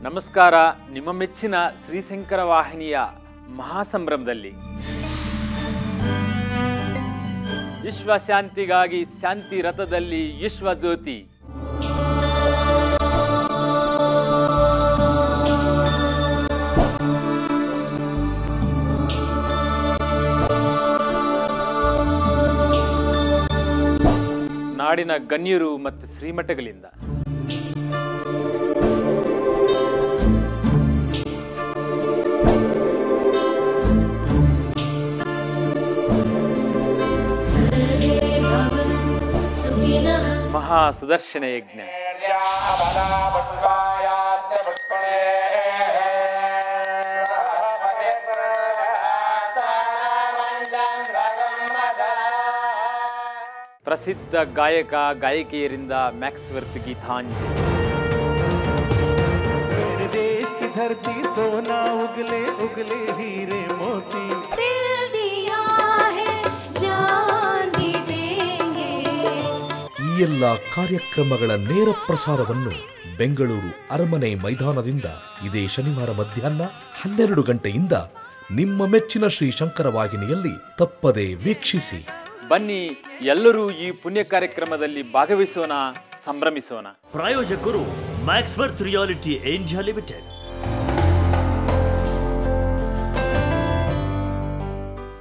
ನಮಸ್ಕಾರ. ನಿಮ್ಮ ಮೆಚ್ಚಿನ ಶ್ರೀಶಂಕರ ವಾಹಿನಿಯ ಮಹಾಸಂಭ್ರಮದಲ್ಲಿ ವಿಶ್ವ ಶಾಂತಿಗಾಗಿ ಶಾಂತಿ ರಥದಲ್ಲಿ ವಿಶ್ವ ಜ್ಯೋತಿ. ನಾಡಿನ ಗಣ್ಯರು ಮತ್ತು ಶ್ರೀಮಠಗಳಿಂದ ಮಹಾ ಸುದರ್ಶನ ಯಜ್ಞ. ಪ್ರಸಿದ್ಧ ಗಾಯಕ ಗಾಯಕಿಯರಿಂದ ಮ್ಯಾಕ್ಸ್ವರ್ತ್ ಗೀತಾಂಜಲಿ. देश की धरती सोना उगले उगले हीरे मोती दिल दिया है जान भी देंगे. ಈ ಎಲ್ಲ ಕಾರ್ಯಕ್ರಮಗಳ ನೇರ ಪ್ರಸಾರವನ್ನು ಬೆಂಗಳೂರು ಅರಮನೆ ಮೈದಾನದಿಂದ ಇದೇ ಶನಿವಾರ ಮಧ್ಯಾಹ್ನ 12 ಗಂಟೆಯಿಂದ ನಿಮ್ಮ ಮೆಚ್ಚಿನ ಶ್ರೀಶಂಕರ ವಾಹಿನಿಯಲ್ಲಿ ತಪ್ಪದೆ ವೀಕ್ಷಿಸಿ. ಬನ್ನಿ, ಎಲ್ಲರೂ ಈ ಪುಣ್ಯ ಕಾರ್ಯಕ್ರಮದಲ್ಲಿ ಭಾಗವಹಿಸೋಣ, ಸಂಭ್ರಮಿಸೋಣ. ಪ್ರಾಯೋಜಕರು ಮ್ಯಾಕ್ಸ್ವರ್ತ್ ರಿಯಾಲಿಟಿ ಇಂಡಿಯಾ ಲಿಮಿಟೆಡ್.